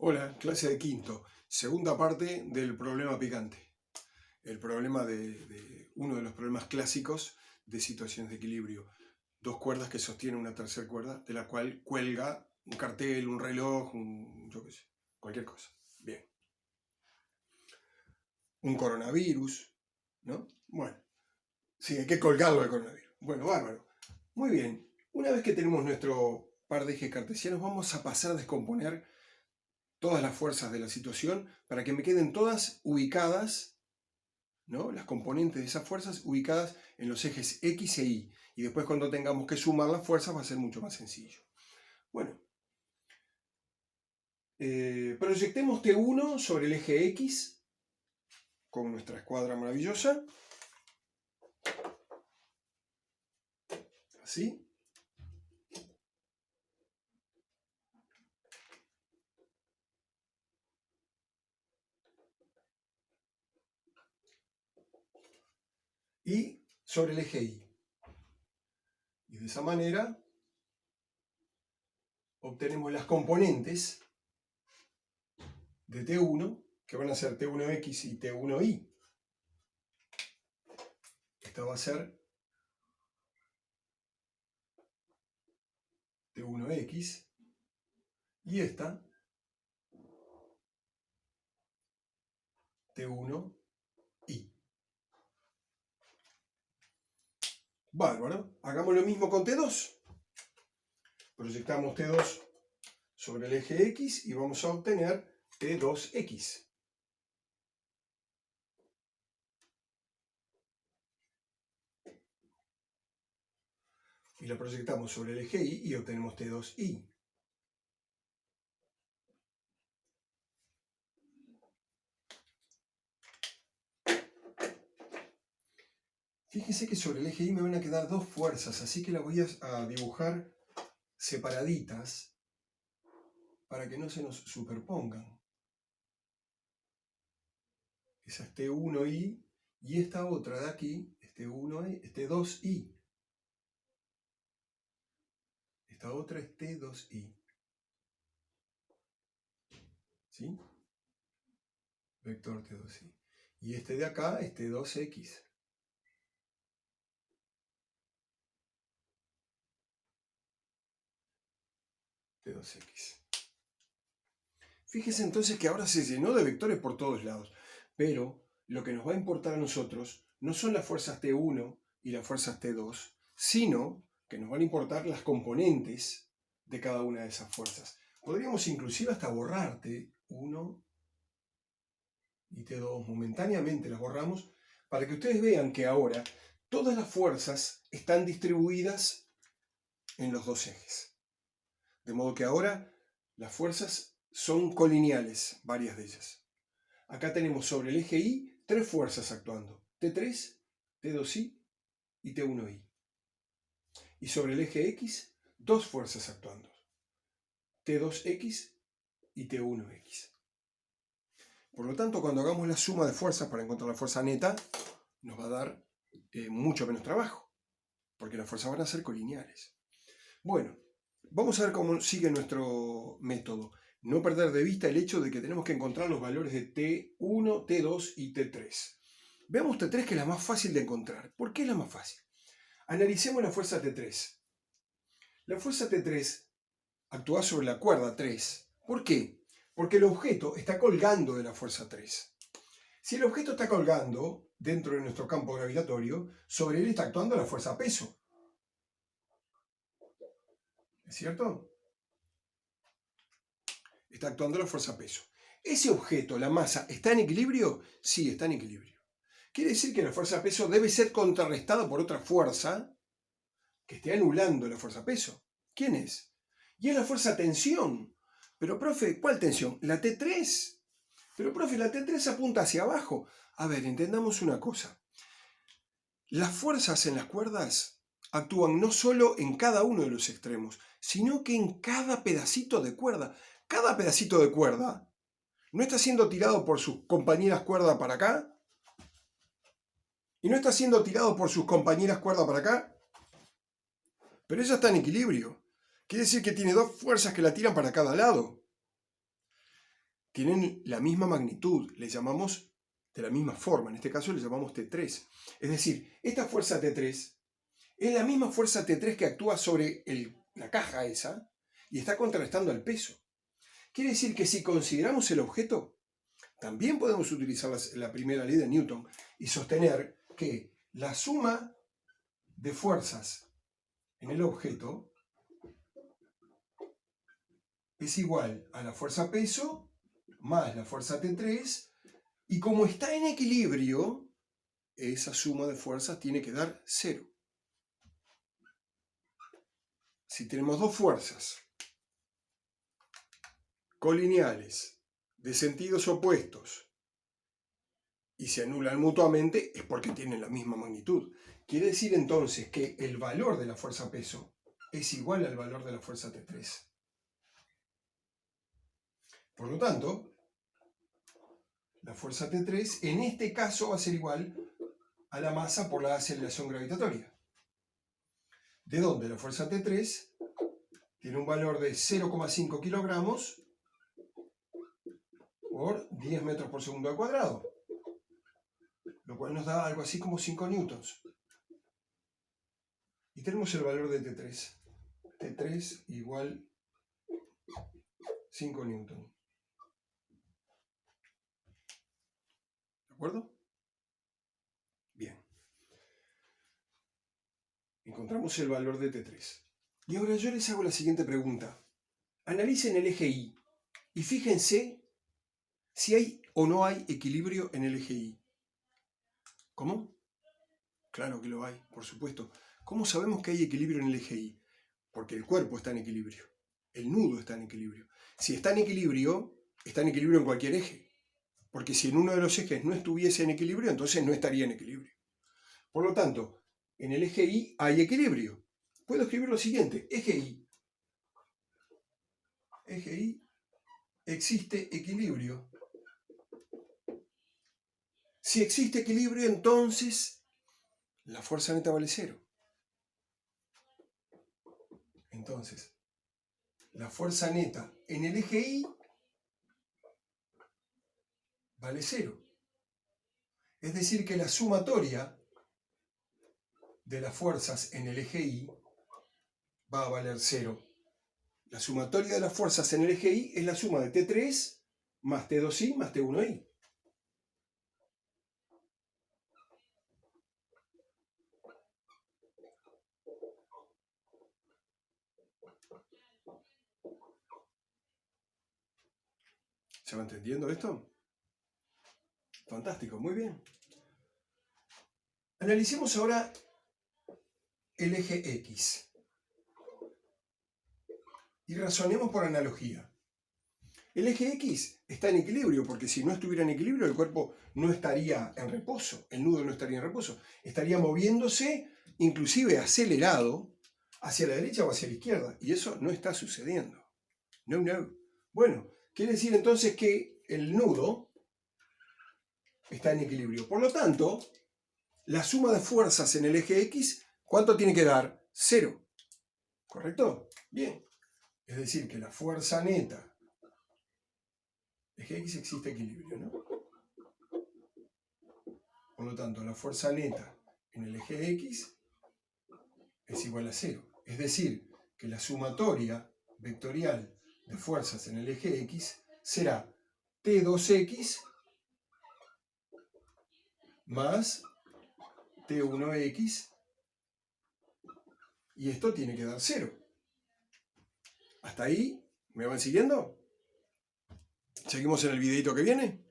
Hola, clase de quinto, segunda parte del problema picante. El problema uno de los problemas clásicos de situaciones de equilibrio. Dos cuerdas que sostienen una tercera cuerda, de la cual cuelga un cartel, un reloj, yo qué sé, cualquier cosa. Bien. Un coronavirus, ¿no? Bueno, sí, hay que colgarlo al coronavirus. Bueno, bárbaro. Muy bien. Una vez que tenemos nuestro par de ejes cartesianos, vamos a pasar a descomponer todas las fuerzas de la situación para que me queden todas ubicadas, ¿no? Las componentes de esas fuerzas ubicadas en los ejes X e Y. Y después cuando tengamos que sumar las fuerzas va a ser mucho más sencillo. Bueno, proyectemos T1 sobre el eje X con nuestra escuadra maravillosa. Así. Y sobre el eje Y. Y de esa manera obtenemos las componentes de T1, que van a ser T1X y T1Y. Esta va a ser T1X y esta T1Y. Bárbaro. Hagamos lo mismo con T2. Proyectamos T2 sobre el eje X y vamos a obtener T2X. Y la proyectamos sobre el eje Y y obtenemos T2Y. Fíjense que sobre el eje Y me van a quedar dos fuerzas, así que las voy a dibujar separaditas para que no se nos superpongan. Esa es T1Y y esta otra de aquí es T1Y, es T2Y. Esta otra es T2Y. ¿Sí? Vector T2Y. Y este de acá es T2X. T2X. Fíjese entonces que ahora se llenó de vectores por todos lados. Pero lo que nos va a importar a nosotros no son las fuerzas T1 y las fuerzas T2, sino que nos van a importar las componentes de cada una de esas fuerzas. Podríamos inclusive hasta borrar T1 y T2. Momentáneamente las borramos para que ustedes vean que ahora todas las fuerzas están distribuidas en los dos ejes. De modo que ahora las fuerzas son colineales, varias de ellas. Acá tenemos sobre el eje Y tres fuerzas actuando. T3, T2Y y T1Y. Y sobre el eje X, dos fuerzas actuando. T2X y T1X. Por lo tanto, cuando hagamos la suma de fuerzas para encontrar la fuerza neta, nos va a dar mucho menos trabajo, porque las fuerzas van a ser colineales. Bueno, vamos a ver cómo sigue nuestro método. No perder de vista el hecho de que tenemos que encontrar los valores de T1, T2 y T3. Veamos T3, que es la más fácil de encontrar. ¿Por qué es la más fácil? Analicemos la fuerza T3. La fuerza T3 actúa sobre la cuerda 3. ¿Por qué? Porque el objeto está colgando de la fuerza 3. Si el objeto está colgando dentro de nuestro campo gravitatorio, sobre él está actuando la fuerza peso. ¿Es cierto? Está actuando la fuerza peso. ¿Ese objeto, la masa, está en equilibrio? Sí, está en equilibrio. Quiere decir que la fuerza peso debe ser contrarrestada por otra fuerza que esté anulando la fuerza peso. ¿Quién es? Y es la fuerza tensión. Pero, profe, ¿cuál tensión? La T3. Pero, profe, la T3 apunta hacia abajo. A ver, entendamos una cosa. Las fuerzas en las cuerdas actúan no solo en cada uno de los extremos, sino que en cada pedacito de cuerda. Cada pedacito de cuerda no está siendo tirado por sus compañeras cuerda para acá, y no está siendo tirado por sus compañeras cuerda para acá, pero ella está en equilibrio. Quiere decir que tiene dos fuerzas que la tiran para cada lado. tienen la misma magnitud, le llamamos de la misma forma, en este caso le llamamos T3. Es decir, esta fuerza T3 es la misma fuerza T3 que actúa sobre la caja esa y está contrarrestando al peso. Quiere decir que si consideramos el objeto, también podemos utilizar la primera ley de Newton y sostener que la suma de fuerzas en el objeto es igual a la fuerza peso más la fuerza T3, y como está en equilibrio, esa suma de fuerzas tiene que dar 0. Si tenemos dos fuerzas colineales de sentidos opuestos y se anulan mutuamente, es porque tienen la misma magnitud. Quiere decir entonces que el valor de la fuerza peso es igual al valor de la fuerza T3. Por lo tanto, la fuerza T3 en este caso va a ser igual a la masa por la aceleración gravitatoria. De donde la fuerza T3 tiene un valor de 0,5 kilogramos por 10 metros por segundo al cuadrado, lo cual nos da algo así como 5 newtons. Y tenemos el valor de T3. T3 igual 5 newtons. ¿De acuerdo? Bien. Encontramos el valor de T3. Y ahora yo les hago la siguiente pregunta. Analicen el eje Y y fíjense si hay o no hay equilibrio en el eje Y. ¿Cómo? Claro que lo hay, por supuesto. ¿Cómo sabemos que hay equilibrio en el eje Y? Porque el cuerpo está en equilibrio. El nudo está en equilibrio. Si está en equilibrio en cualquier eje. Porque si en uno de los ejes no estuviese en equilibrio, entonces no estaría en equilibrio. Por lo tanto, en el eje Y hay equilibrio. Puedo escribir lo siguiente. Eje Y. Eje Y. Existe equilibrio. Si existe equilibrio, entonces la fuerza neta vale 0. Entonces, la fuerza neta en el eje Y vale 0. Es decir, que la sumatoria de las fuerzas en el eje Y va a valer 0. La sumatoria de las fuerzas en el eje Y es la suma de T3 más T2I más T1I. ¿Se va entendiendo esto? Fantástico, muy bien. Analicemos ahora el eje X. Y razonemos por analogía. El eje X está en equilibrio, porque si no estuviera en equilibrio, el cuerpo no estaría en reposo, el nudo no estaría en reposo. Estaría moviéndose, inclusive acelerado, hacia la derecha o hacia la izquierda. Y eso no está sucediendo. No, no. Bueno, quiere decir entonces que el nudo está en equilibrio. Por lo tanto, la suma de fuerzas en el eje X, ¿cuánto tiene que dar? 0. ¿Correcto? Bien. Es decir, que la fuerza neta, eje X existe equilibrio, ¿no? Por lo tanto, la fuerza neta en el eje X es igual a 0. Es decir, que la sumatoria vectorial de fuerzas en el eje X será T2X más T1X, y esto tiene que dar 0. ¿Hasta ahí? ¿Me van siguiendo? ¿Seguimos en el videito que viene?